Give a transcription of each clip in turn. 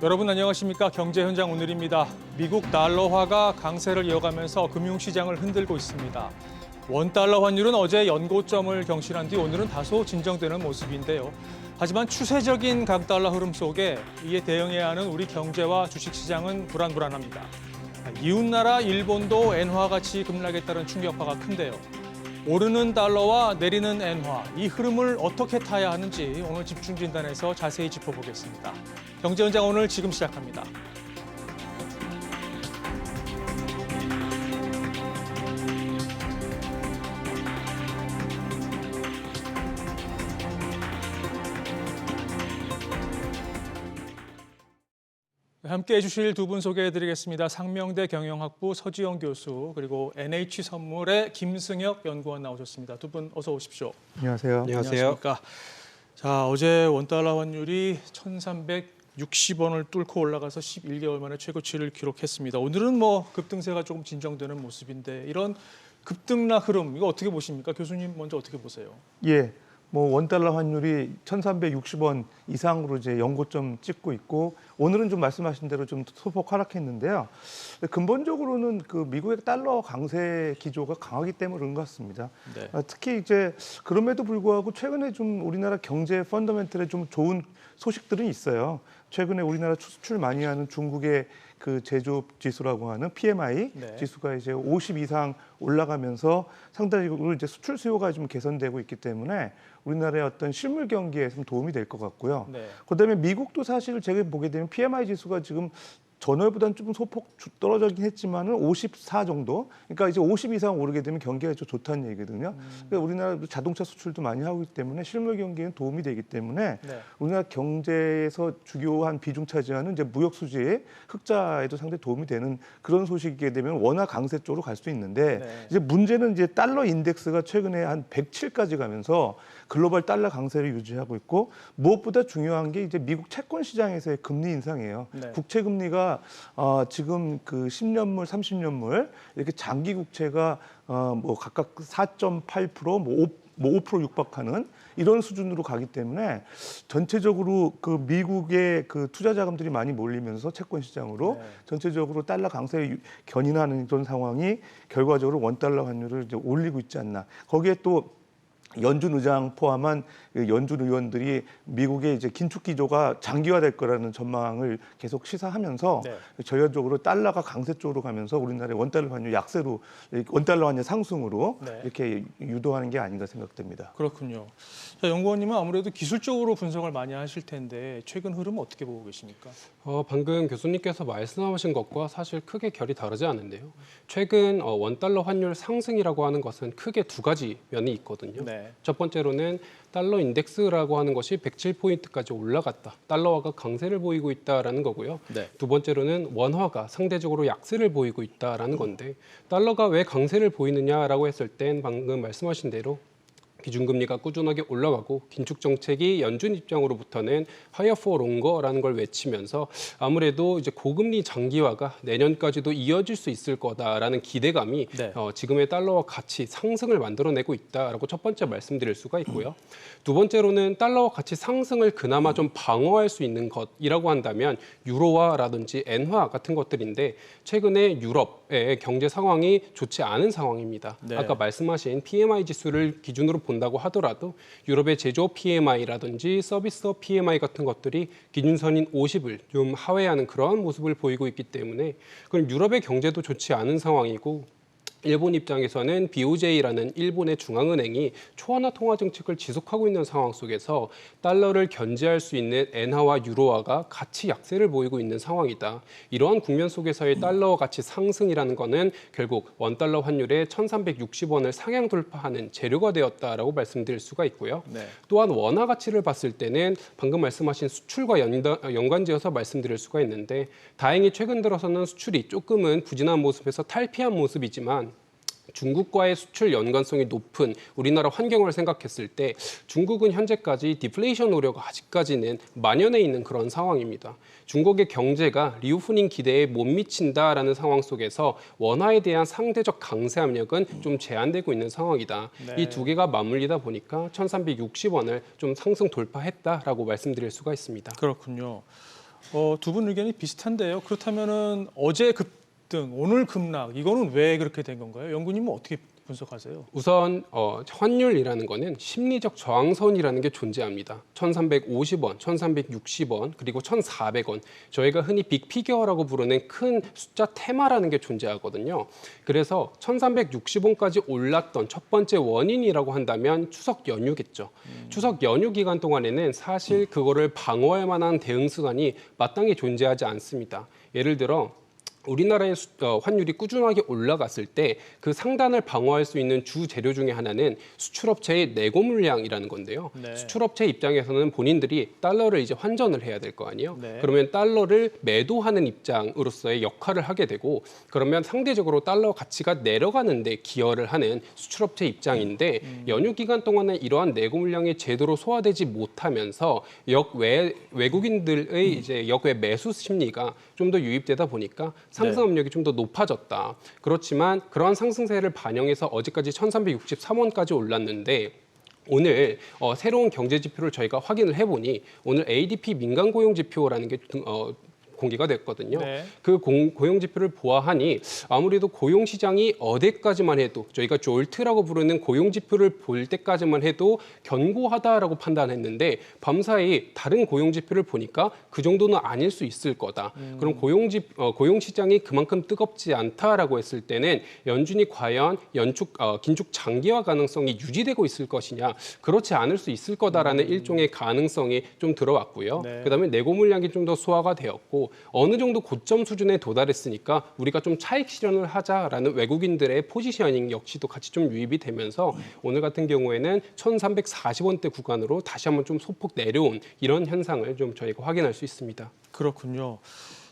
여러분 안녕하십니까? 경제 현장 오늘입니다. 미국 달러화가 강세를 이어가면서 금융시장을 흔들고 있습니다. 원달러 환율은 어제 연고점을 경신한 뒤 오늘은 다소 진정되는 모습인데요. 하지만 추세적인 강달러 흐름 속에 이에 대응해야 하는 우리 경제와 주식시장은 불안합니다. 이웃나라 일본도 엔화 가치 급락에 따른 충격파가 큰데요. 오르는 달러와 내리는 엔화, 이 흐름을 어떻게 타야 하는지 오늘 집중 진단에서 자세히 짚어보겠습니다. 경제 현장 오늘 지금 시작합니다. 함께해 주실 두 분 소개해드리겠습니다. 상명대 경영학부 서지영 교수 그리고 NH선물의 김승혁 연구원 나오셨습니다. 두 분 어서 오십시오. 안녕하세요. 안녕하십니까. 자, 어제 원달러 환율이 1,360원을 뚫고 올라가서 11개월 만에 최고치를 기록했습니다. 오늘은 급등세가 조금 진정되는 모습인데 이런 급등락 흐름 이거 어떻게 보십니까? 교수님 먼저 어떻게 보세요? 예. 원달러 환율이 1,360원 이상으로 이제 연고점 찍고 있고 오늘은 좀 말씀하신 대로 좀 소폭 하락했는데요. 근본적으로는 그 미국의 달러 강세 기조가 강하기 때문에 그런 것 같습니다. 네. 특히 이제 그럼에도 불구하고 최근에 좀 우리나라 경제 펀더멘털에 좀 좋은 소식들은 있어요. 최근에 우리나라 수출 많이 하는 중국의 그 제조업 지수라고 하는 PMI 네. 지수가 이제 50 이상 올라가면서 상당히 이제 수출 수요가 좀 개선되고 있기 때문에 우리나라의 어떤 실물 경기에 좀 도움이 될 것 같고요. 네. 그다음에 미국도 사실 제가 보게 되면 PMI 지수가 지금 전월보다는 좀 소폭 떨어지긴 했지만은 54 정도. 그러니까 이제 50 이상 오르게 되면 경기가 좀 좋다는 얘기거든요. 그러니까 우리나라 자동차 수출도 많이 하고 있기 때문에 실물 경기에는 도움이 되기 때문에 네. 우리나라 경제에서 주요한 비중 차지하는 이제 무역 수지의 흑자에도 상당히 도움이 되는 그런 소식이게 되면 원화 강세 쪽으로 갈 수 있는데 네. 이제 문제는 이제 달러 인덱스가 최근에 한 107까지 가면서 글로벌 달러 강세를 유지하고 있고 무엇보다 중요한 게 이제 미국 채권 시장에서의 금리 인상이에요. 네. 국채 금리가 지금 그 10년물, 30년물 이렇게 장기 국채가 각각 4.8%, 5% 육박하는 이런 수준으로 가기 때문에 전체적으로 그 미국의 그 투자 자금들이 많이 몰리면서 채권 시장으로 네. 전체적으로 달러 강세에 견인하는 그런 상황이 결과적으로 원달러 환율을 이제 올리고 있지 않나. 거기에 또 연준 의장 포함한 연준 의원들이 미국의 이제 긴축 기조가 장기화될 거라는 전망을 계속 시사하면서 네. 전형적으로 달러가 강세 쪽으로 가면서 우리나라의 원달러 환율 약세로 원달러 환율 상승으로 네. 이렇게 유도하는 게 아닌가 생각됩니다. 그렇군요. 자, 연구원님은 아무래도 기술적으로 분석을 많이 하실 텐데 최근 흐름 어떻게 보고 계십니까? 방금 교수님께서 말씀하신 것과 사실 크게 결이 다르지 않은데요. 최근 원달러 환율 상승이라고 하는 것은 크게 두 가지 면이 있거든요. 네. 첫 번째로는 달러 인덱스라고 하는 것이 107포인트까지 올라갔다. 달러화가 강세를 보이고 있다라는 거고요. 네. 두 번째로는 원화가 상대적으로 약세를 보이고 있다라는 건데 달러가 왜 강세를 보이느냐라고 했을 땐 방금 말씀하신 대로 기준금리가 꾸준하게 올라가고 긴축 정책이 연준 입장으로부터는 higher for longer라는 걸 외치면서 아무래도 이제 고금리 장기화가 내년까지도 이어질 수 있을 거다라는 기대감이 네. 지금의 달러와 가치 상승을 만들어내고 있다라고 첫 번째 말씀드릴 수가 있고요. 두 번째로는 달러와 가치 상승을 그나마 좀 방어할 수 있는 것이라고 한다면 유로화라든지 엔화 같은 것들인데 최근에 유럽의 경제 상황이 좋지 않은 상황입니다. 네. 아까 말씀하신 PMI 지수를 기준으로 본다고 하더라도 유럽의 제조업 PMI라든지 서비스업 PMI 같은 것들이 기준선인 50을 좀 하회하는 그러한 모습을 보이고 있기 때문에 그럼 유럽의 경제도 좋지 않은 상황이고 일본 입장에서는 BOJ라는 일본의 중앙은행이 초안화 통화 정책을 지속하고 있는 상황 속에서 달러를 견제할 수 있는 엔화와 유로화가 같이 약세를 보이고 있는 상황이다. 이러한 국면 속에서의 달러 가치 상승이라는 것은 결국 원달러 환율의 1,360원을 상향 돌파하는 재료가 되었다라고 말씀드릴 수가 있고요. 네. 또한 원화 가치를 봤을 때는 방금 말씀하신 수출과 연관지어서 말씀드릴 수가 있는데 다행히 최근 들어서는 수출이 조금은 부진한 모습에서 탈피한 모습이지만 중국과의 수출 연관성이 높은 우리나라 환경을 생각했을 때 중국은 현재까지 디플레이션 우려가 아직까지는 만연해 있는 그런 상황입니다. 중국의 경제가 리오프닝 기대에 못 미친다라는 상황 속에서 원화에 대한 상대적 강세 압력은 좀 제한되고 있는 상황이다. 네. 이 두 개가 맞물리다 보니까 1,360원을 좀 상승 돌파했다라고 말씀드릴 수가 있습니다. 그렇군요. 두 분 의견이 비슷한데요. 그렇다면은 어제 급등, 오늘 급락 이거는 왜 그렇게 된 건가요? 연구님은 어떻게 분석하세요? 우선 환율이라는 거는 심리적 저항선이라는 게 존재합니다. 1,350원, 1,360원, 그리고 1,400원. 저희가 흔히 빅피겨라고 부르는 큰 숫자 테마라는 게 존재하거든요. 그래서 1,360원까지 올랐던 첫 번째 원인이라고 한다면 추석 연휴겠죠. 추석 연휴 기간 동안에는 사실 그거를 방어할 만한 대응 수단이 마땅히 존재하지 않습니다. 예를 들어 우리나라의 환율이 꾸준하게 올라갔을 때 그 상단을 방어할 수 있는 주 재료 중에 하나는 수출업체의 내고 물량이라는 건데요. 네. 수출업체 입장에서는 본인들이 달러를 이제 환전을 해야 될 거 아니에요. 네. 그러면 달러를 매도하는 입장으로서의 역할을 하게 되고 그러면 상대적으로 달러 가치가 내려가는데 기여를 하는 수출업체 입장인데 연휴 기간 동안에 이러한 내고 물량이 제대로 소화되지 못하면서 외국인들의 이제 역외 매수 심리가 좀 더 유입되다 보니까 상승 압력이 좀 더 높아졌다. 그렇지만 그러한 상승세를 반영해서 어제까지 1,363원까지 올랐는데 오늘 새로운 경제 지표를 저희가 확인을 해보니 오늘 ADP 민간 고용 지표라는 게 공개가 됐거든요. 네. 그 고용 지표를 보아하니 아무래도 고용 시장이 어제까지만 해도 저희가 졸트라고 부르는 고용 지표를 볼 때까지만 해도 견고하다라고 판단했는데 밤사이 다른 고용 지표를 보니까 그 정도는 아닐 수 있을 거다. 그럼 고용 시장이 그만큼 뜨겁지 않다라고 했을 때는 연준이 과연 긴축 장기화 가능성이 유지되고 있을 것이냐? 그렇지 않을 수 있을 거다라는 일종의 가능성이 좀 들어왔고요. 네. 그다음에 내고 물량이 좀 더 소화가 되었고 어느 정도 고점 수준에 도달했으니까 우리가 좀 차익 실현을 하자라는 외국인들의 포지셔닝 역시도 같이 좀 유입이 되면서 오늘 같은 경우에는 1,340원대 구간으로 다시 한번 좀 소폭 내려온 이런 현상을 좀 저희가 확인할 수 있습니다. 그렇군요.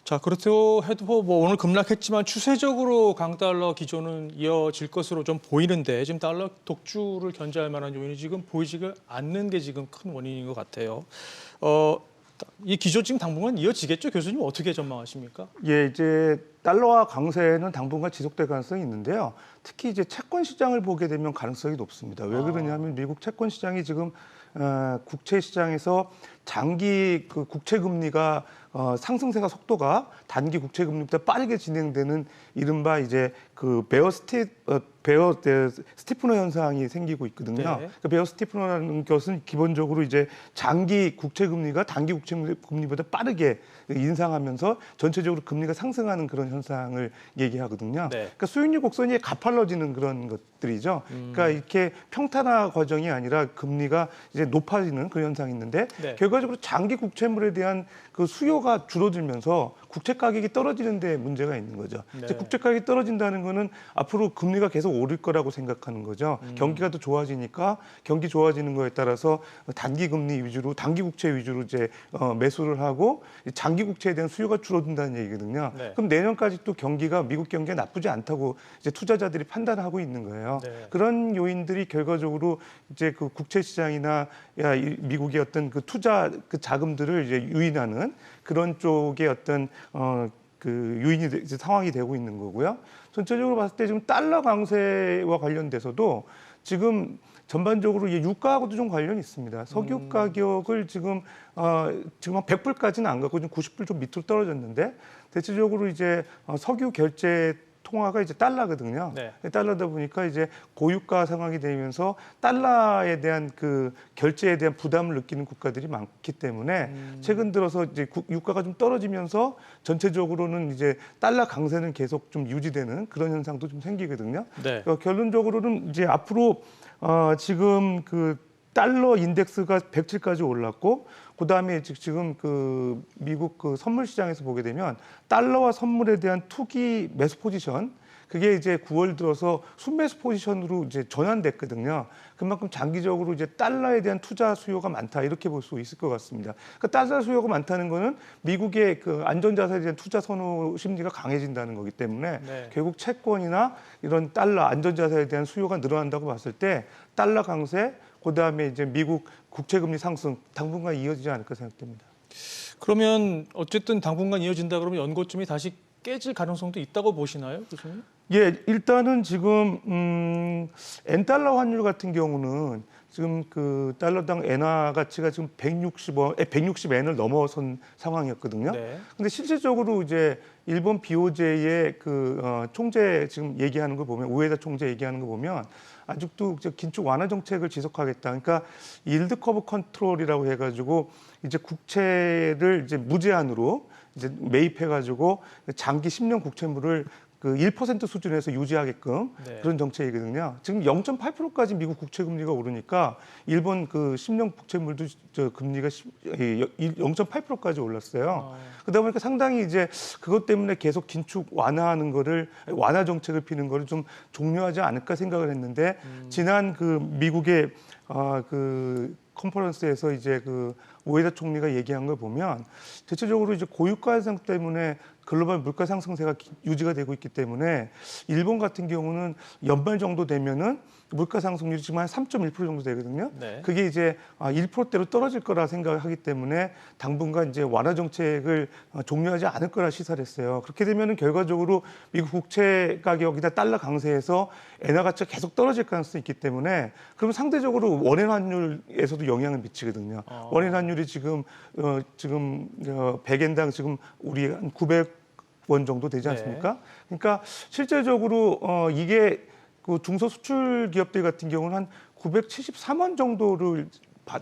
자, 그렇다고 해도 뭐 오늘 급락했지만 추세적으로 강달러 기조는 이어질 것으로 좀 보이는데 지금 달러 독주를 견제할 만한 요인이 지금 보이지가 않는 게 지금 큰 원인인 것 같아요. 이 기조 지금 당분간 이어지겠죠? 교수님 어떻게 전망하십니까? 예, 이제 달러화 강세는 당분간 지속될 가능성이 있는데요. 특히 이제 채권 시장을 보게 되면 가능성이 높습니다. 왜 그러냐면 미국 채권 시장이 지금 국채 시장에서 장기 그 국채 금리가 상승세가 속도가 단기 국채 금리보다 빠르게 진행되는 이른바 이제 그 베어 스티프너 현상이 생기고 있거든요. 네. 그 베어 스티프너라는 것은 기본적으로 이제 장기 국채 금리가 단기 국채 금리보다 빠르게 인상하면서 전체적으로 금리가 상승하는 그런 현상을 얘기하거든요. 네. 그러니까 수익률 곡선이 가팔라지는 그런 것들이죠. 그러니까 이렇게 평탄화 과정이 아니라 금리가 이제 높아지는 그런 현상이 있는데 네. 결과적으로 장기 국채물에 대한 그 수요가 줄어들면서 국채 가격이 떨어지는 데 문제가 있는 거죠. 네. 이제 국채 가격이 떨어진다는 거는 앞으로 금리가 계속 오를 거라고 생각하는 거죠. 경기가 더 좋아지니까 경기 좋아지는 거에 따라서 단기 금리 위주로 단기 국채 위주로 이제 매수를 하고 장기 국채에 대한 수요가 줄어든다는 얘기거든요. 네. 그럼 내년까지 또 경기가 미국 경기가 나쁘지 않다고 이제 투자자들이 판단하고 있는 거예요. 네. 그런 요인들이 결과적으로 이제 그 국채 시장이나 미국의 어떤 그 투자 그 자금들을 이제 유인하는 그런 쪽의 어떤 그 유인이 이제 상황이 되고 있는 거고요. 전체적으로 봤을 때 지금 달러 강세와 관련돼서도 지금 전반적으로 유가하고도 좀 관련이 있습니다. 석유 가격을 지금 한 100불까지는 안 가고 좀 90불 좀 밑으로 떨어졌는데 대체적으로 이제 석유 결제 통화가 이제 달러거든요. 네. 달러다 보니까 이제 고유가 상황이 되면서 달러에 대한 그 결제에 대한 부담을 느끼는 국가들이 많기 때문에 최근 들어서 이제 유가가 좀 떨어지면서 전체적으로는 이제 달러 강세는 계속 좀 유지되는 그런 현상도 좀 생기거든요. 네. 결론적으로는 이제 앞으로 지금 그 달러 인덱스가 107까지 올랐고 그다음에 지금 그 미국 그 선물 시장에서 보게 되면 달러와 선물에 대한 투기 매수 포지션 그게 이제 9월 들어서 순매수 포지션으로 이제 전환됐거든요. 그만큼 장기적으로 이제 달러에 대한 투자 수요가 많다 이렇게 볼 수 있을 것 같습니다. 그 달러 수요가 많다는 거는 미국의 그 안전자산에 대한 투자 선호 심리가 강해진다는 거기 때문에 네. 결국 채권이나 이런 달러 안전자산에 대한 수요가 늘어난다고 봤을 때 달러 강세 그다음에 이제 미국 국채금리 상승 당분간 이어지지 않을까 생각됩니다. 그러면 어쨌든 당분간 이어진다 그러면 연고점이 다시 깨질 가능성도 있다고 보시나요, 교수님? 예, 일단은 지금 엔달러 환율 같은 경우는 지금 그 달러당 엔화 가치가 지금 160엔을 넘어선 상황이었거든요. 네. 근데 실질적으로 이제 일본 BOJ의 총재 지금 얘기하는 거 보면 우에다 총재 얘기하는 거 보면 아직도 이제 긴축 완화 정책을 지속하겠다. 그러니까 일드 커브 컨트롤이라고 해가지고 이제 국채를 이제 무제한으로 이제 매입해가지고 장기 10년 국채물을 그 1% 수준에서 유지하게끔 네. 그런 정책이거든요. 지금 0.8%까지 미국 국채 금리가 오르니까 일본 그 10년 국채물도 저 금리가 0.8%까지 올랐어요. 그러다 보니까 상당히 이제 그것 때문에 계속 긴축 완화하는 거를 완화 정책을 피는 거를 좀 종료하지 않을까 생각을 했는데 지난 그 미국의 그 컨퍼런스에서 이제 그 우에다 총리가 얘기한 걸 보면 대체적으로 이제 고유가 현상 때문에 글로벌 물가 상승세가 유지가 되고 있기 때문에 일본 같은 경우는 연말 정도 되면은 물가 상승률이 지금 한 3.1% 정도 되거든요. 네. 그게 이제 1%대로 떨어질 거라 생각을 하기 때문에 당분간 이제 완화 정책을 종료하지 않을 거라 시사를 했어요. 그렇게 되면은 결과적으로 미국 국채 가격이나 달러 강세에서 엔화 가치가 계속 떨어질 가능성이 있기 때문에 그럼 상대적으로 원엔 환율에서도 영향을 미치거든요. 원엔 환율이 지금 100엔당 지금 우리 한 900원 정도 되지 않습니까? 그러니까 실제적으로 이게 그 중소수출 기업들 같은 경우는 한 973원 정도를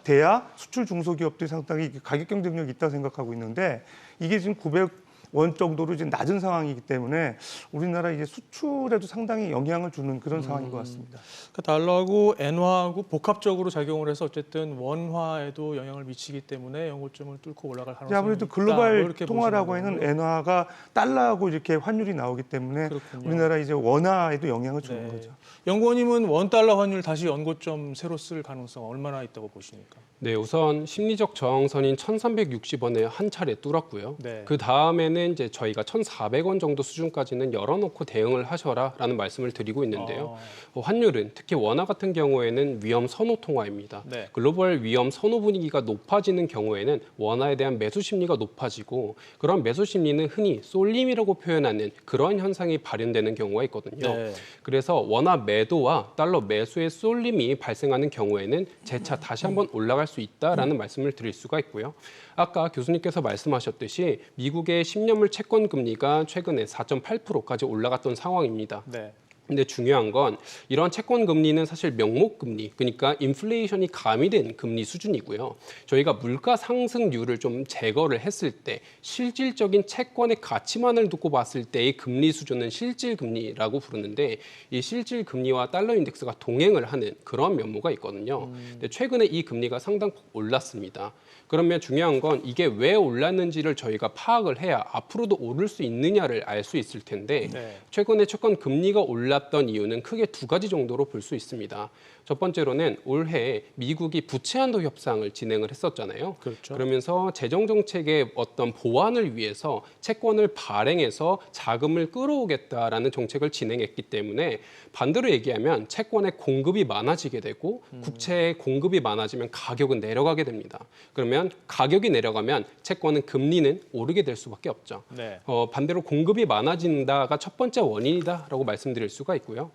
돼야 수출 중소기업들이 상당히 가격 경쟁력이 있다고 생각하고 있는데 이게 지금 900원 정도로 이제 낮은 상황이기 때문에 우리나라 이제 수출에도 상당히 영향을 주는 그런 상황인 것 같습니다. 그러니까 달러하고 엔화하고 복합적으로 작용을 해서 어쨌든 원화에도 영향을 미치기 때문에 연고점을 뚫고 올라갈 가능성이 아무래도 있다. 글로벌 뭐 이렇게 통화라고 보시는 하는 거군요. 엔화가 달러하고 이렇게 환율이 나오기 때문에 그렇군요. 우리나라 이제 원화에도 영향을 주는 네. 거죠. 연구원님은 원달러 환율 다시 연고점 새로 쓸 가능성 얼마나 있다고 보십니까? 네, 우선 심리적 저항선인 1,360원에 한 차례 뚫었고요. 네. 그 다음에는 이제 저희가 1,400원 정도 수준까지는 열어놓고 대응을 하셔라라는 말씀을 드리고 있는데요. 환율은 특히 원화 같은 경우에는 위험 선호 통화입니다. 네. 글로벌 위험 선호 분위기가 높아지는 경우에는 원화에 대한 매수 심리가 높아지고 그런 매수 심리는 흔히 쏠림이라고 표현하는 그런 현상이 발현되는 경우가 있거든요. 네. 그래서 원화 매도와 달러 매수의 쏠림이 발생하는 경우에는 재차 다시 한번 올라갈 수 있다라는 말씀을 드릴 수가 있고요. 아까 교수님께서 말씀하셨듯이 미국의 10년물 채권 금리가 최근에 4.8%까지 올라갔던 상황입니다. 네. 근데 중요한 건 이런 채권 금리는 사실 명목 금리, 그러니까 인플레이션이 가미된 금리 수준이고요. 저희가 물가 상승률을 좀 제거를 했을 때 실질적인 채권의 가치만을 두고 봤을 때의 금리 수준은 실질 금리라고 부르는데 이 실질 금리와 달러 인덱스가 동행을 하는 그런 면모가 있거든요. 근데 최근에 이 금리가 상당폭 올랐습니다. 그러면 중요한 건 이게 왜 올랐는지를 저희가 파악을 해야 앞으로도 오를 수 있느냐를 알 수 있을 텐데 네. 최근에 채권 금리가 올랐던 이유는 크게 두 가지 정도로 볼 수 있습니다. 첫 번째로는 올해 미국이 부채 한도 협상을 진행을 했었잖아요. 그렇죠. 그러면서 재정 정책의 어떤 보완을 위해서 채권을 발행해서 자금을 끌어오겠다라는 정책을 진행했기 때문에 반대로 얘기하면 채권의 공급이 많아지게 되고 국채의 공급이 많아지면 가격은 내려가게 됩니다. 그러면 가격이 내려가면 채권은 금리는 오르게 될 수밖에 없죠. 네. 반대로 공급이 많아진다가 첫 번째 원인이다라고 말씀드릴 수가 있고요.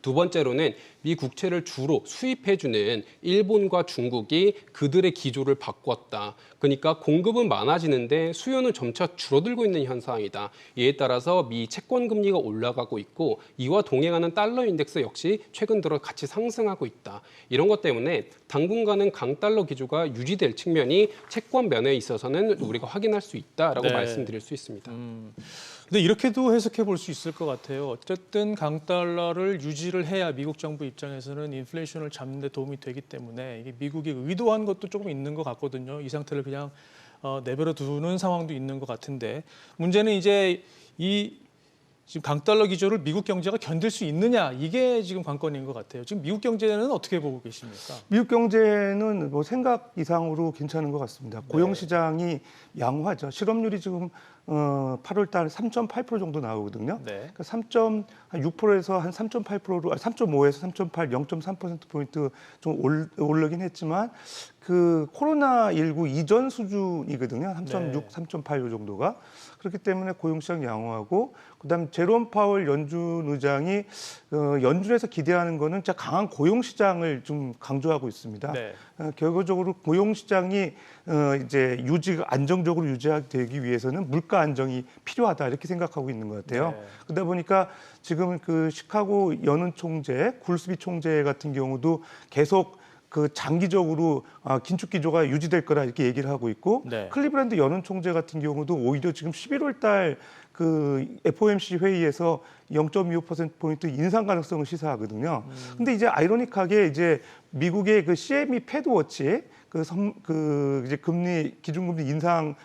두 번째로는 미 국채를 주로 수입해주는 일본과 중국이 그들의 기조를 바꿨다. 그러니까 공급은 많아지는데 수요는 점차 줄어들고 있는 현상이다. 이에 따라서 미 채권 금리가 올라가고 있고 이와 동행하는 달러 인덱스 역시 최근 들어 같이 상승하고 있다. 이런 것 때문에 당분간은 강달러 기조가 유지될 측면이 채권 면에 있어서는 우리가 확인할 수 있다라고 네. 말씀드릴 수 있습니다. 근데 이렇게도 해석해 볼 수 있을 것 같아요. 어쨌든 강달러를 유지를 해야 미국 정부 입장에서는 인플레이션을 잡는 데 도움이 되기 때문에 이게 미국이 의도한 것도 조금 있는 것 같거든요. 이 상태를 그냥 내버려 두는 상황도 있는 것 같은데 문제는 이제 이 지금 강달러 기조를 미국 경제가 견딜 수 있느냐 이게 지금 관건인 것 같아요. 지금 미국 경제는 어떻게 보고 계십니까? 미국 경제는 뭐 생각 이상으로 괜찮은 것 같습니다. 고용 시장이 양호하죠. 실업률이 지금 8월 달 3.8% 정도 나오거든요. 네. 그러니까 3.6%에서 한 3.8%로 3.5에서 3.8, 0.3% 포인트 좀 오르긴 했지만 그 코로나19 이전 수준이거든요. 3.6, 네. 3.8 요 정도가. 그렇기 때문에 고용 시장 양호하고 그다음에 제롬 파월 연준 의장이 연준에서 기대하는 거는 진짜 강한 고용 시장을 좀 강조하고 있습니다. 네. 결과적으로 고용 시장이 이제 안정적으로 유지되기 위해서는 물가 안정이 필요하다 이렇게 생각하고 있는 것 같아요. 네. 그러다 보니까 지금 그 시카고 연은 총재, 굴스비 총재 같은 경우도 계속 그 장기적으로 긴축 기조가 유지될 거라 이렇게 얘기를 하고 있고 네. 클리브랜드 연은 총재 같은 경우도 오히려 지금 11월 달 그 FOMC 회의에서 0.25%포인트 인상 가능성을 시사하거든요. 근데 이제 아이러니하게 이제 미국의 그 CME 패드워치 이제 기준금리 인상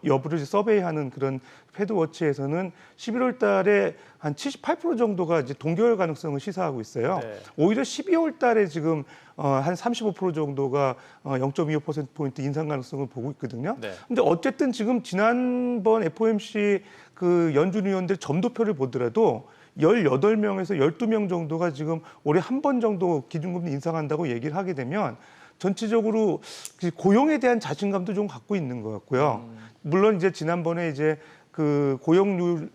여부를 서베이하는 그런 패드워치에서는 11월 달에 한 78% 정도가 이제 동결 가능성을 시사하고 있어요. 네. 오히려 12월 달에 지금 한 35% 정도가 0.25%포인트 인상 가능성을 보고 있거든요. 네. 근데 어쨌든 지금 지난번 FOMC 그 연준 위원들 점도표를 보더라도 18명에서 12명 정도가 지금 올해 한 번 정도 기준금리 인상한다고 얘기를 하게 되면 전체적으로 고용에 대한 자신감도 좀 갖고 있는 것 같고요. 물론 이제 지난번에 이제 그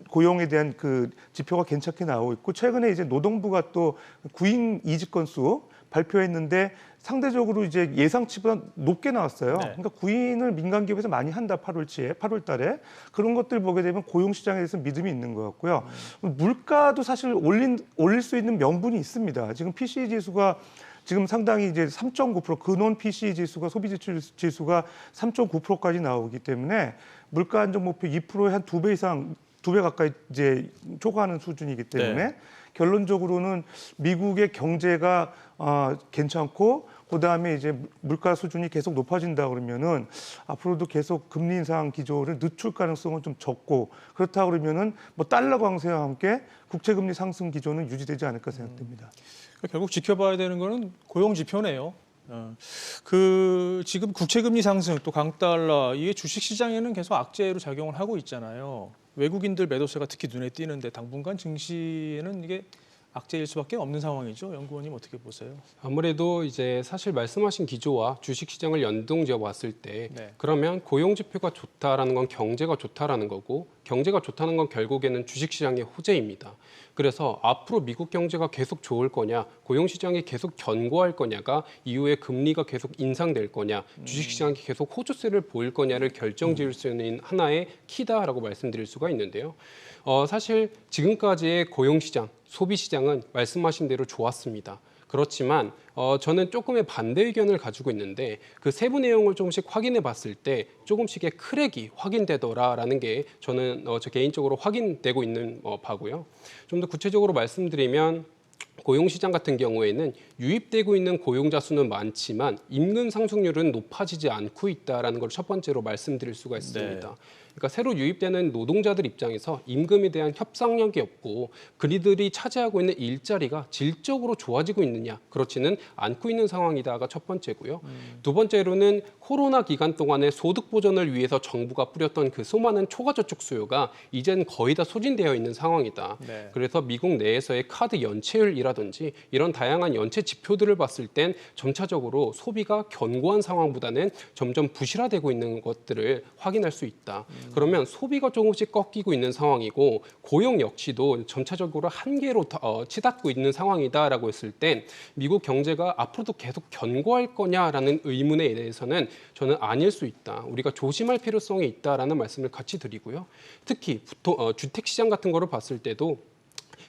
고용에 대한 그 지표가 괜찮게 나오고 있고 최근에 이제 노동부가 또 구인 이직 건수 발표했는데 상대적으로 이제 예상치보다 높게 나왔어요. 네. 그러니까 구인을 민간 기업에서 많이 한다 8월 달에 그런 것들 보게 되면 고용 시장에 대해서 믿음이 있는 것 같고요. 물가도 사실 올릴 수 있는 명분이 있습니다. 지금 PCE 지수가 지금 상당히 이제 3.9% 근원 PCE 지수가 소비 지출 지수가 3.9%까지 나오기 때문에 물가 안정 목표 2%에 한 2배 이상 2배 가까이 이제 초과하는 수준이기 때문에 네. 결론적으로는 미국의 경제가 괜찮고 그다음에 이제 물가 수준이 계속 높아진다 그러면은 앞으로도 계속 금리 인상 기조를 늦출 가능성은 좀 적고 그렇다 그러면은 뭐 달러 강세와 함께 국채 금리 상승 기조는 유지되지 않을까 생각됩니다. 결국 지켜봐야 되는 거는 고용 지표네요. 그 지금 국채금리 상승 또 강달러 이게 주식시장에는 계속 악재로 작용을 하고 있잖아요. 외국인들 매도세가 특히 눈에 띄는데 당분간 증시에는 이게 악재일 수밖에 없는 상황이죠. 연구원님 어떻게 보세요? 아무래도 이제 사실 말씀하신 기조와 주식시장을 연동지어 봤을 때 네. 그러면 고용 지표가 좋다라는 건 경제가 좋다라는 거고 경제가 좋다는 건 결국에는 주식시장의 호재입니다. 그래서 앞으로 미국 경제가 계속 좋을 거냐, 고용 시장이 계속 견고할 거냐가 이후에 금리가 계속 인상될 거냐, 주식시장이 계속 호조세를 보일 거냐를 결정지을 수 있는 하나의 키다라고 말씀드릴 수가 있는데요. 사실 지금까지의 고용 시장, 소비 시장은 말씀하신 대로 좋았습니다. 그렇지만 저는 조금의 반대 의견을 가지고 있는데 그 세부 내용을 조금씩 확인해 봤을 때 조금씩의 크랙이 확인되더라라는 게 저는 저 개인적으로 확인되고 있는 바고요. 좀 더 구체적으로 말씀드리면 고용시장 같은 경우에는 유입되고 있는 고용자 수는 많지만 임금 상승률은 높아지지 않고 있다는 걸 첫 번째로 말씀드릴 수가 있습니다. 네. 그러니까 새로 유입되는 노동자들 입장에서 임금에 대한 협상력이 없고 그들이 차지하고 있는 일자리가 질적으로 좋아지고 있느냐 그렇지는 않고 있는 상황이다가 첫 번째고요. 두 번째로는 코로나 기간 동안에 소득 보전을 위해서 정부가 뿌렸던 그 수많은 초과저축 수요가 이제는 거의 다 소진되어 있는 상황이다. 네. 그래서 미국 내에서의 카드 연체율이라든지 이런 다양한 연체 지표들을 봤을 땐 점차적으로 소비가 견고한 상황보다는 점점 부실화되고 있는 것들을 확인할 수 있다. 그러면 소비가 조금씩 꺾이고 있는 상황이고 고용 역시도 점차적으로 한계로 치닫고 있는 상황이다라고 했을 땐 미국 경제가 앞으로도 계속 견고할 거냐라는 의문에 대해서는 저는 아닐 수 있다. 우리가 조심할 필요성이 있다라는 말씀을 같이 드리고요. 특히 주택 시장 같은 거를 봤을 때도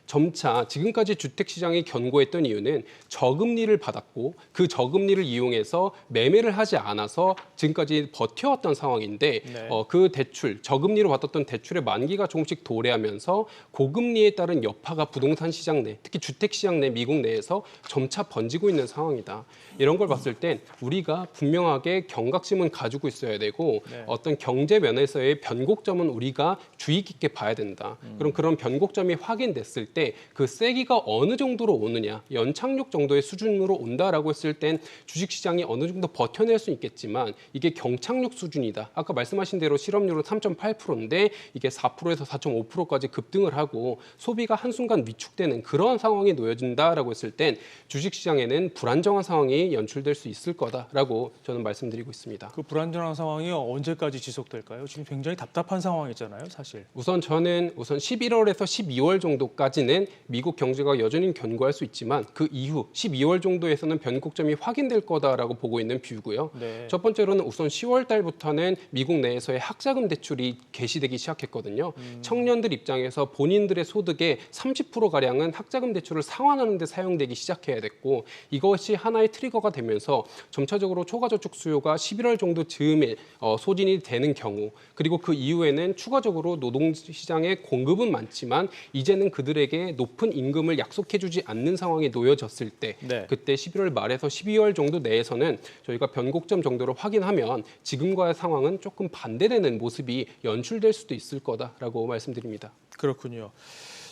점차 지금까지 주택시장이 견고했던 이유는 저금리를 받았고 그 저금리를 이용해서 매매를 하지 않아서 지금까지 버텨왔던 상황인데 네. 그 대출, 저금리로 받았던 대출의 만기가 조금씩 도래하면서 고금리에 따른 여파가 부동산 시장 내, 특히 주택시장 내 미국 내에서 점차 번지고 있는 상황이다. 이런 걸 봤을 땐 우리가 분명하게 경각심은 가지고 있어야 되고 네. 어떤 경제 면에서의 변곡점은 우리가 주의 깊게 봐야 된다. 그럼 그런 변곡점이 확인됐을 때 그 세기가 어느 정도로 오느냐, 연착륙 정도의 수준으로 온다라고 했을 땐 주식시장이 어느 정도 버텨낼 수 있겠지만 이게 경착륙 수준이다. 아까 말씀하신 대로 실업률은 3.8%인데 이게 4%에서 4.5%까지 급등을 하고 소비가 한순간 위축되는 그런 상황이 놓여진다라고 했을 땐 주식시장에는 불안정한 상황이 연출될 수 있을 거다라고 저는 말씀드리고 있습니다. 그 불안정한 상황이 언제까지 지속될까요? 지금 굉장히 답답한 상황이잖아요, 사실. 저는 11월에서 12월 정도까지는 미국 경제가 여전히 견고할 수 있지만 그 이후 12월 정도에서는 변곡점이 확인될 거다라고 보고 있는 뷰고요. 네. 첫 번째로는 우선 10월 달부터는 미국 내에서의 학자금 대출이 개시되기 시작했거든요. 청년들 입장에서 본인들의 소득의 30%가량은 학자금 대출을 상환하는 데 사용되기 시작해야 됐고 이것이 하나의 트리거가 되면서 점차적으로 초과저축 수요가 11월 정도 즈음에 소진이 되는 경우 그리고 그 이후에는 추가적으로 노동시장의 공급은 많지만 이제는 그들에게 높은 임금을 약속해주지 않는 상황에 놓여졌을 때 네. 그때 11월 말에서 12월 정도 내에서는 저희가 변곡점 정도로 확인하면 지금과의 상황은 조금 반대되는 모습이 연출될 수도 있을 거다라고 말씀드립니다. 그렇군요.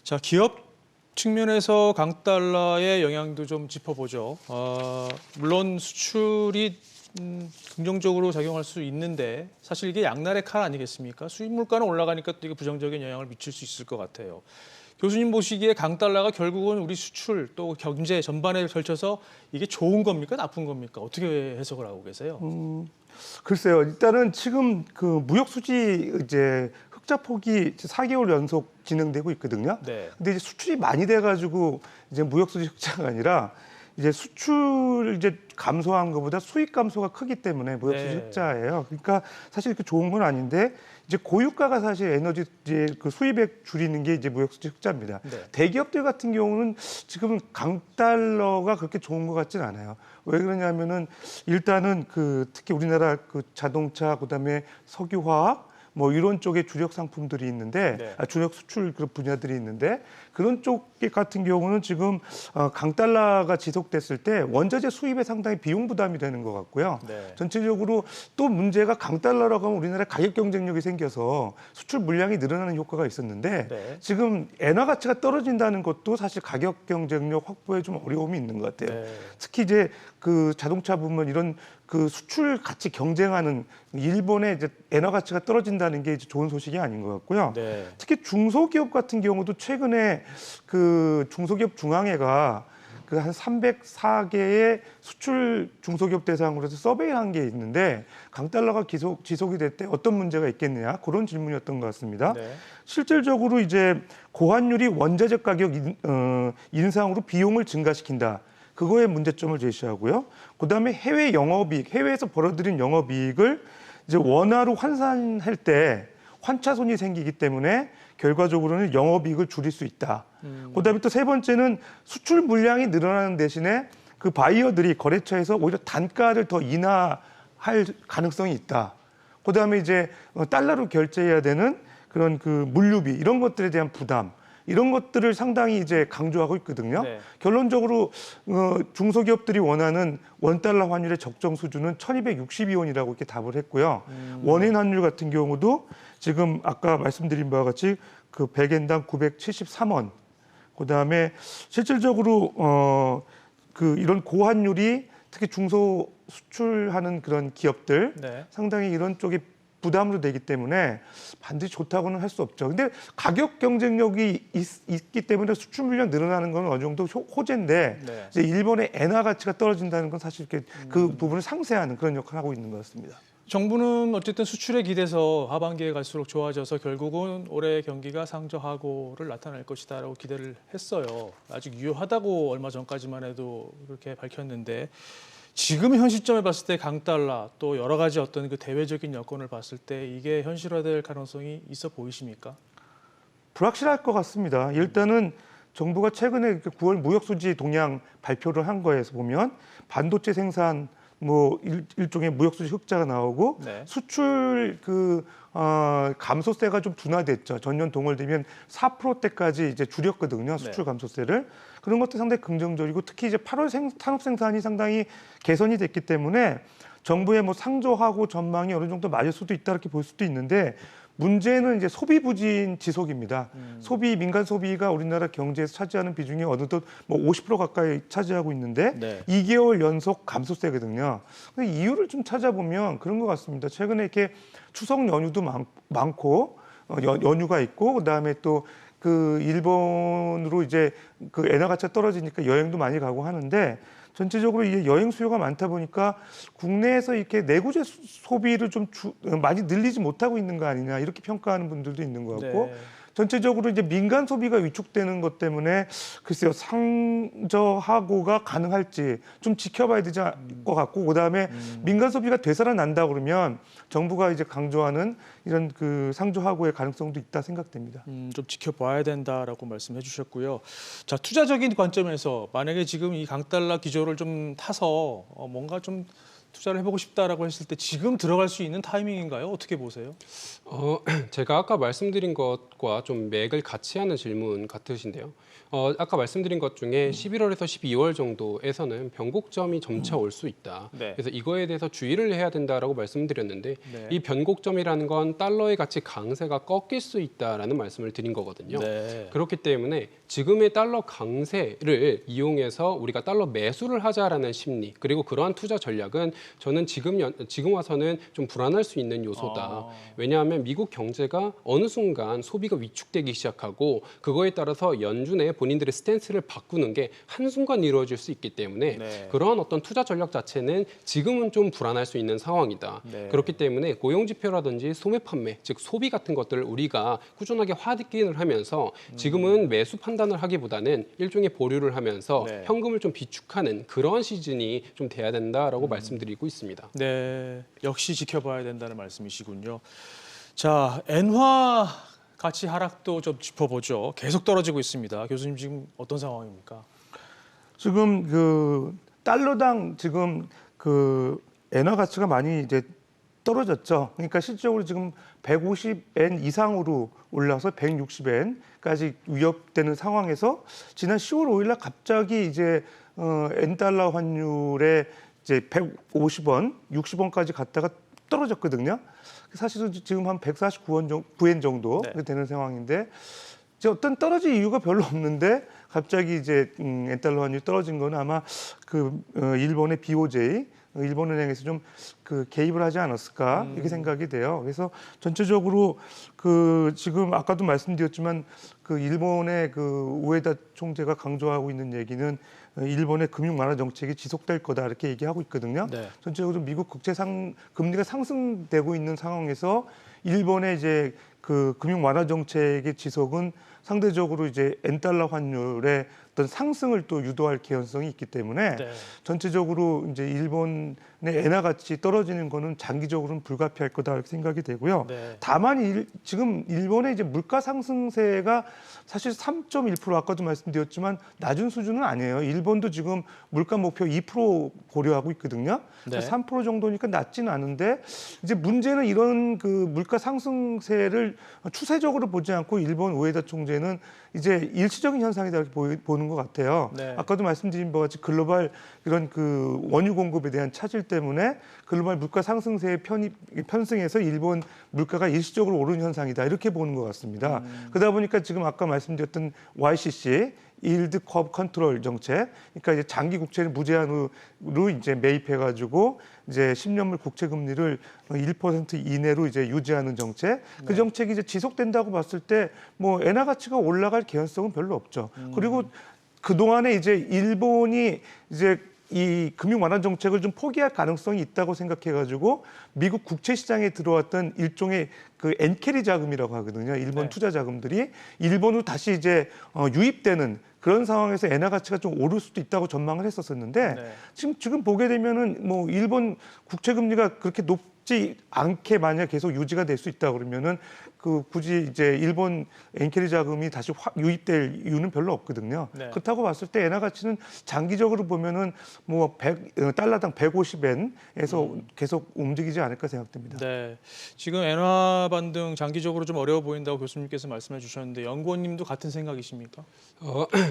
자, 기업 측면에서 강달러의 영향도 좀 짚어보죠. 물론 수출이 긍정적으로 작용할 수 있는데 사실 이게 양날의 칼 아니겠습니까? 수입 물가는 올라가니까 또 이게 부정적인 영향을 미칠 수 있을 것 같아요. 교수님 보시기에 강달러가 결국은 우리 수출 또 경제 전반에 걸쳐서 이게 좋은 겁니까? 나쁜 겁니까? 어떻게 해석을 하고 계세요? 글쎄요. 일단은 지금 그 무역 수지 이제 흑자 폭이 4개월 연속 진행되고 있거든요. 네. 근데 이제 수출이 많이 돼가지고 이제 무역 수지 흑자가 아니라 이제 수출 이제 감소한 것보다 수입 감소가 크기 때문에 무역 수지 네. 흑자예요. 그러니까 사실 그 좋은 건 아닌데 이제 고유가가 사실 에너지 이제 그 수입액 줄이는 게 이제 무역 수지 흑자입니다. 네. 대기업들 같은 경우는 지금 강달러가 그렇게 좋은 것 같진 않아요. 왜 그러냐면은 일단은 그 특히 우리나라 그 자동차 그다음에 석유화학 뭐 이런 쪽에 주력 상품들이 있는데 네. 주력 수출 그런 분야들이 있는데 그런 쪽 같은 경우는 지금 강달러가 지속됐을 때 원자재 수입에 상당히 비용 부담이 되는 것 같고요. 네. 전체적으로 또 문제가 강달러라고 하면 우리나라 가격 경쟁력이 생겨서 수출 물량이 늘어나는 효과가 있었는데 네. 지금 엔화 가치가 떨어진다는 것도 사실 가격 경쟁력 확보에 좀 어려움이 있는 것 같아요. 네. 특히 이제 그 자동차 부문 이런 그 수출 같이 경쟁하는 일본의 이제 엔화 가치가 떨어진다는 게 이제 좋은 소식이 아닌 것 같고요. 네. 특히 중소기업 같은 경우도 최근에 그 중소기업 중앙회가 그 한 304개의 수출 중소기업 대상으로 해서 서베이한 게 있는데 강달러가 지속이 될 때 어떤 문제가 있겠느냐 그런 질문이었던 것 같습니다. 네. 실질적으로 이제 고환율이 원자재 가격 인상으로 비용을 증가시킨다. 그거에 문제점을 제시하고요. 그다음에 해외 영업이익, 해외에서 벌어들인 영업이익을 이제 원화로 환산할 때 환차손이 생기기 때문에 결과적으로는 영업이익을 줄일 수 있다. 그다음에 또 세 번째는 수출 물량이 늘어나는 대신에 그 바이어들이 거래처에서 오히려 단가를 더 인하할 가능성이 있다. 그다음에 이제 달러로 결제해야 되는 그런 그 물류비 이런 것들에 대한 부담. 이런 것들을 상당히 이제 강조하고 있거든요. 네. 결론적으로 중소기업들이 원하는 원달러 환율의 적정 수준은 1,262원이라고 이렇게 답을 했고요. 원인 환율 같은 경우도 지금 아까 말씀드린 바와 같이 그 100엔당 973원. 그다음에 실질적으로 그 이런 고환율이 특히 중소 수출하는 그런 기업들 네. 상당히 이런 쪽에 부담으로 되기 때문에 반드시 좋다고는 할 수 없죠. 근데 가격 경쟁력이 있기 때문에 수출 물량 늘어나는 건 어느 정도 호재인데 네. 이제 일본의 엔화 가치가 떨어진다는 건 사실 이렇게 그 부분을 상쇄하는 그런 역할을 하고 있는 것 같습니다. 정부는 어쨌든 수출에 기대서 하반기에 갈수록 좋아져서 결국은 올해 경기가 상저하고를 나타낼 것이다라고 기대를 했어요. 아직 유효하다고 얼마 전까지만 해도 그렇게 밝혔는데 지금 현 시점에 봤을 때 강달러 또 여러 가지 어떤 그 대외적인 여건을 봤을 때 이게 현실화될 가능성이 있어 보이십니까? 불확실할 것 같습니다. 일단은 정부가 최근에 9월 무역수지 동향 발표를 한 거에서 보면 반도체 생산 뭐 일종의 무역수지 흑자가 나오고 네. 수출 감소세가 좀 둔화됐죠. 전년 동월 대비면 4%대까지 이제 줄였거든요. 수출 감소세를. 그런 것도 상당히 긍정적이고 특히 이제 8월 산업 생산이 상당히 개선이 됐기 때문에 정부의 뭐 상저하고 전망이 어느 정도 맞을 수도 있다 이렇게 볼 수도 있는데 문제는 이제 소비 부진 지속입니다. 소비 민간 소비가 우리나라 경제에서 차지하는 비중이 어느덧 뭐 50% 가까이 차지하고 있는데 네. 2개월 연속 감소세거든요. 근데 이유를 좀 찾아보면 그런 것 같습니다. 최근에 이렇게 추석 연휴도 많고 연휴가 있고 그다음에 또 그 일본으로 이제 그 엔화 가치가 떨어지니까 여행도 많이 가고 하는데 전체적으로 이게 여행 수요가 많다 보니까 국내에서 이렇게 내구재 소비를 좀 많이 늘리지 못하고 있는 거 아니냐 이렇게 평가하는 분들도 있는 것 같고 네. 전체적으로 이제 민간 소비가 위축되는 것 때문에 글쎄요 상저하고가 가능할지 좀 지켜봐야 되지 것 같고 그다음에 민간 소비가 되살아난다 그러면 정부가 이제 강조하는 이런 그 상저하고의 가능성도 있다 생각됩니다. 좀 지켜봐야 된다라고 말씀해 주셨고요. 자, 투자적인 관점에서 만약에 지금 이 강달러 기조를 좀 타서 뭔가 좀 투자를 해보고 싶다라고 했을 때 지금 들어갈 수 있는 타이밍인가요? 어떻게 보세요? 제가 아까 말씀드린 것과 좀 맥을 같이 하는 질문 같으신데요. 아까 말씀드린 것 중에 11월에서 12월 정도에서는 변곡점이 점차 올 수 있다. 네. 그래서 이거에 대해서 주의를 해야 된다라고 말씀드렸는데 네. 이 변곡점이라는 건 달러의 가치 강세가 꺾일 수 있다라는 말씀을 드린 거거든요. 네. 그렇기 때문에 지금의 달러 강세를 이용해서 우리가 달러 매수를 하자라는 심리 그리고 그러한 투자 전략은 저는 지금 와서는 좀 불안할 수 있는 요소다. 왜냐하면 미국 경제가 어느 순간 소비가 위축되기 시작하고 그거에 따라서 연준의 본인들의 스탠스를 바꾸는 게 한순간 이루어질 수 있기 때문에 네. 그러한 어떤 투자 전략 자체는 지금은 좀 불안할 수 있는 상황이다. 네. 그렇기 때문에 고용 지표라든지 소매 판매, 즉 소비 같은 것들을 우리가 꾸준하게 확인을 하면서 지금은 매수 판단을 하기보다는 일종의 보류를 하면서 네. 현금을 좀 비축하는 그러한 시즌이 좀 돼야 된다라고 말씀드리고 있습니다. 네, 역시 지켜봐야 된다는 말씀이시군요. 자, 엔화 가치 하락도 좀 짚어보죠. 계속 떨어지고 있습니다. 교수님 지금 어떤 상황입니까? 지금 그 달러당 지금 그 엔화 가치가 많이 이제 떨어졌죠. 그러니까 실질적으로 지금 150엔 이상으로 올라서 160엔까지 위협되는 상황에서 지난 10월 5일 날 갑자기 이제 엔달러 환율에 이제 150원, 60원까지 갔다가 떨어졌거든요. 사실은 지금 한 149엔 정도 네. 되는 상황인데 이제 어떤 떨어질 이유가 별로 없는데 갑자기 이제 엔달러 환율이 떨어진 건 아마 그 일본의 BOJ 일본은행에서 좀 그 개입을 하지 않았을까 이렇게 생각이 돼요. 그래서 전체적으로 그 지금 아까도 말씀드렸지만 그 일본의 그 우에다 총재가 강조하고 있는 얘기는 일본의 금융 완화 정책이 지속될 거다 이렇게 얘기하고 있거든요. 네. 전체적으로 미국 국제 금리가 상승되고 있는 상황에서 일본의 이제 그 금융 완화 정책의 지속은 상대적으로 이제 엔달러 환율의 어떤 상승을 또 유도할 개연성이 있기 때문에 네. 전체적으로 이제 일본의 엔화 가치 떨어지는 거는 장기적으로는 불가피할 거다 이렇게 생각이 되고요. 네. 다만 지금 일본의 이제 물가 상승세가 사실 3.1% 아까도 말씀드렸지만 낮은 수준은 아니에요. 일본도 지금 물가 목표 2% 고려하고 있거든요. 네. 3% 정도니까 낮지는 않은데 이제 문제는 이런 그 물가 상승세를 추세적으로 보지 않고 일본 우에다 총재는 이제 일시적인 현상이다 이렇게 보는 것 같아요. 네. 아까도 말씀드린 바와 같이 글로벌 이런 그 원유 공급에 대한 차질 때문에 글로벌 물가 상승세의 편승해서 일본 물가가 일시적으로 오르는 현상이다 이렇게 보는 것 같습니다. 그러다 보니까 지금 아까 말씀드렸던 YCC 일드 커브 컨트롤 정책, 그러니까 이제 장기 국채를 무제한으로 이제 매입해가지고 이제 10년물 국채 금리를 1% 이내로 이제 유지하는 정책, 그 정책이 이제 지속된다고 봤을 때 뭐 엔화 가치가 올라갈 개연성은 별로 없죠. 그리고 그 동안에 이제 일본이 이제 이 금융 완화 정책을 좀 포기할 가능성이 있다고 생각해가지고 미국 국채 시장에 들어왔던 일종의 그 엔캐리 자금이라고 하거든요. 일본 네. 투자 자금들이 일본으로 다시 이제 유입되는 그런 상황에서 엔화 가치가 좀 오를 수도 있다고 전망을 했었었는데 네. 지금 보게 되면은 뭐 일본 국채 금리가 그렇게 높지 않게 만약 계속 유지가 될 수 있다 그러면은 그 굳이 이제 일본 엔캐리 자금이 다시 유입될 이유는 별로 없거든요. 네. 그렇다고 봤을 때 엔화 가치는 장기적으로 보면은 뭐 달러당 150엔에서 계속 움직이지 않을까 생각됩니다. 네, 지금 엔화 반등 장기적으로 좀 어려워 보인다고 교수님께서 말씀해 주셨는데 연구원님도 같은 생각이십니까?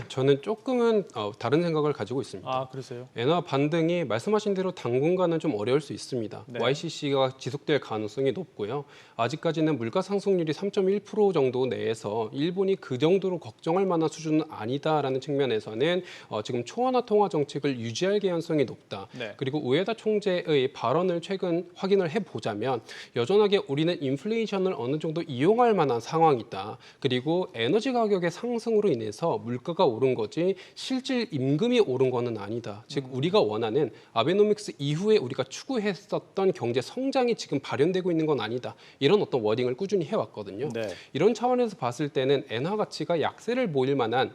저는 조금은 다른 생각을 가지고 있습니다. 아, 그러세요? 엔화 반등이 말씀하신 대로 당분간은 좀 어려울 수 있습니다. 네. YCC가 지속될 가능성이 높고요. 아직까지는 물가 상승률이 3.1% 정도 내에서 일본이 그 정도로 걱정할 만한 수준은 아니다라는 측면에서는 지금 초원화 통화 정책을 유지할 개연성이 높다. 네. 그리고 우에다 총재의 발언을 최근 확인을 해보자면 여전하게 우리는 인플레이션을 어느 정도 이용할 만한 상황이다. 그리고 에너지 가격의 상승으로 인해서 물가가 오른 거지 실질 임금이 오른 거는 아니다. 즉 우리가 원하는 아베노믹스 이후에 우리가 추구했었던 경제 성장이 지금 발현되고 있는 건 아니다. 이런 어떤 워딩을 꾸준히 해왔거든요. 네. 이런 차원에서 봤을 때는 엔화 가치가 약세를 보일 만한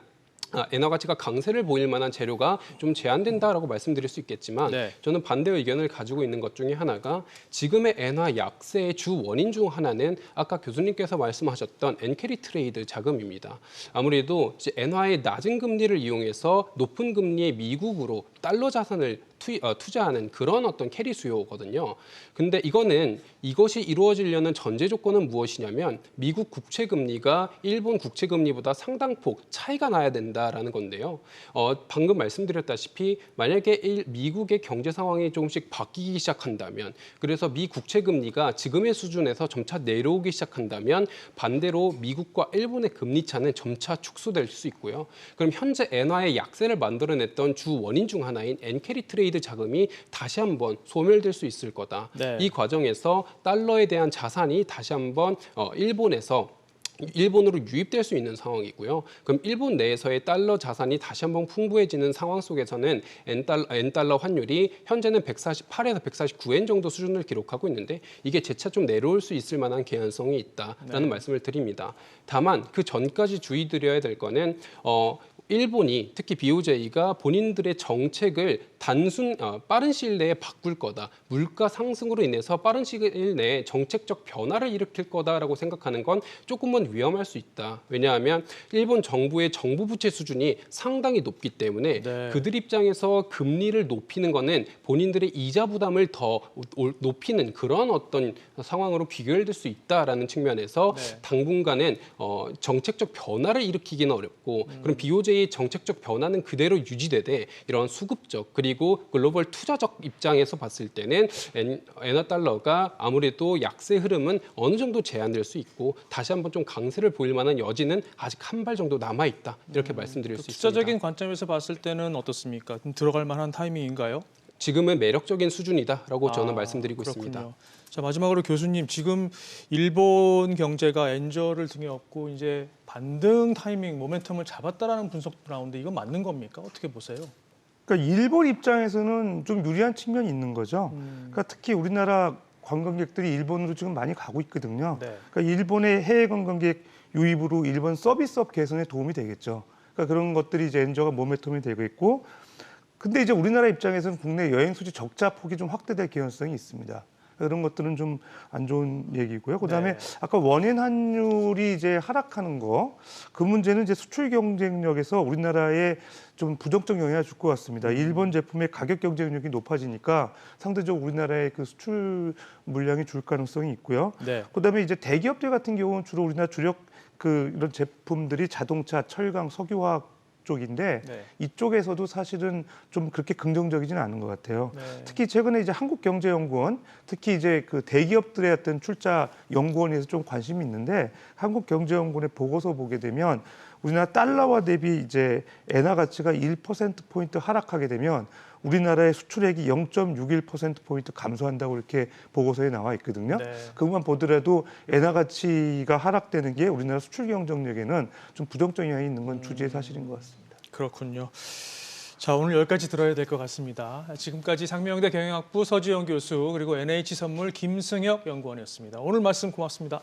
엔화 가치가 강세를 보일 만한 재료가 좀 제한된다라고 말씀드릴 수 있겠지만 네. 저는 반대 의견을 가지고 있는 것 중에 하나가 지금의 엔화 약세의 주 원인 중 하나는 아까 교수님께서 말씀하셨던 엔캐리 트레이드 자금입니다. 아무래도 이제 엔화의 낮은 금리를 이용해서 높은 금리의 미국으로 달러 자산을 투자하는 그런 어떤 캐리 수요거든요. 근데 이것이 이루어지려는 전제 조건은 무엇이냐면 미국 국채 금리가 일본 국채 금리보다 상당폭 차이가 나야 된다라는 건데요. 방금 말씀드렸다시피 만약에 미국의 경제 상황이 조금씩 바뀌기 시작한다면 그래서 미 국채 금리가 지금의 수준에서 점차 내려오기 시작한다면 반대로 미국과 일본의 금리 차는 점차 축소될 수 있고요. 그럼 현재 엔화의 약세를 만들어냈던 주 원인 중 하나인 엔캐리 트레이드 자금이 다시 한번 소멸될 수 있을 거다. 네. 이 과정에서 달러에 대한 자산이 다시 한번 일본으로 유입될 수 있는 상황이고요. 그럼 일본 내에서의 달러 자산이 다시 한번 풍부해지는 상황 속에서는 엔달러 환율이 현재는 148에서 149엔 정도 수준을 기록하고 있는데 이게 재차 좀 내려올 수 있을 만한 개연성이 있다라는 말씀을 드립니다. 다만 그 전까지 주의드려야 될 거는 일본이 특히 BOJ가 본인들의 정책을 빠른 시일 내에 바꿀 거다. 물가 상승으로 인해서 빠른 시일 내에 정책적 변화를 일으킬 거다라고 생각하는 건 조금은 위험할 수 있다. 왜냐하면 일본 정부의 정부 부채 수준이 상당히 높기 때문에 네. 그들 입장에서 금리를 높이는 거는 본인들의 이자 부담을 더 높이는 그런 어떤 상황으로 비교될 수 있다라는 측면에서 네. 당분간은 정책적 변화를 일으키기는 어렵고 그럼 BOJ의 정책적 변화는 그대로 유지되되 이런 수급적 그리고 글로벌 투자적 입장에서 봤을 때는 엔화 달러가 아무래도 약세 흐름은 어느 정도 제한될 수 있고 다시 한번 좀 강세를 보일 만한 여지는 아직 한 발 정도 남아 있다 이렇게 말씀드릴 수 있습니다. 투자적인 관점에서 봤을 때는 어떻습니까? 좀 들어갈 만한 타이밍인가요? 지금은 매력적인 수준이다라고 저는 말씀드리고 그렇군요. 있습니다. 자, 마지막으로 교수님, 지금 일본 경제가 엔저를 등에 업고 이제 반등 타이밍, 모멘텀을 잡았다라는 분석도 나오는데 이건 맞는 겁니까? 어떻게 보세요? 그러니까 일본 입장에서는 좀 유리한 측면이 있는 거죠. 그러니까 특히 우리나라 관광객들이 일본으로 지금 많이 가고 있거든요. 네. 그러니까 일본의 해외 관광객 유입으로 일본 서비스업 개선에 도움이 되겠죠. 그러니까 그런 것들이 이제 엔저가 모멘텀이 되고 있고, 근데 이제 우리나라 입장에서는 국내 여행 수지 적자 폭이 좀 확대될 개연성이 있습니다. 그런 것들은 좀 안 좋은 얘기고요. 그다음에 네. 아까 원인 환율이 이제 하락하는 거, 그 문제는 이제 수출 경쟁력에서 우리나라에 좀 부정적 영향을 줄 것 같습니다. 일본 제품의 가격 경쟁력이 높아지니까 상대적으로 우리나라의 그 수출 물량이 줄 가능성이 있고요. 네. 그다음에 이제 대기업들 같은 경우는 주로 우리나라 주력 이런 제품들이 자동차, 철강, 석유화학 쪽인데 네. 이쪽에서도 사실은 좀 그렇게 긍정적이지는 않은 것 같아요. 네. 특히 최근에 이제 한국경제연구원, 특히 이제 그 대기업들의 어떤 출자 연구원에서 좀 관심이 있는데 한국경제연구원의 보고서 보게 되면 우리나라 달러화 대비 이제 엔화 가치가 1%포인트 하락하게 되면 우리나라의 수출액이 0.61%포인트 감소한다고 이렇게 보고서에 나와 있거든요. 네. 그것만 보더라도 엔화 가치가 하락되는 게 우리나라 수출 경쟁력에는 좀 부정적 영향이 있는 건 주지의 사실인 것 같습니다. 그렇군요. 자, 오늘 여기까지 들어야 될 것 같습니다. 지금까지 상명대 경영학부 서지영 교수 그리고 NH선물 김승혁 연구원이었습니다. 오늘 말씀 고맙습니다.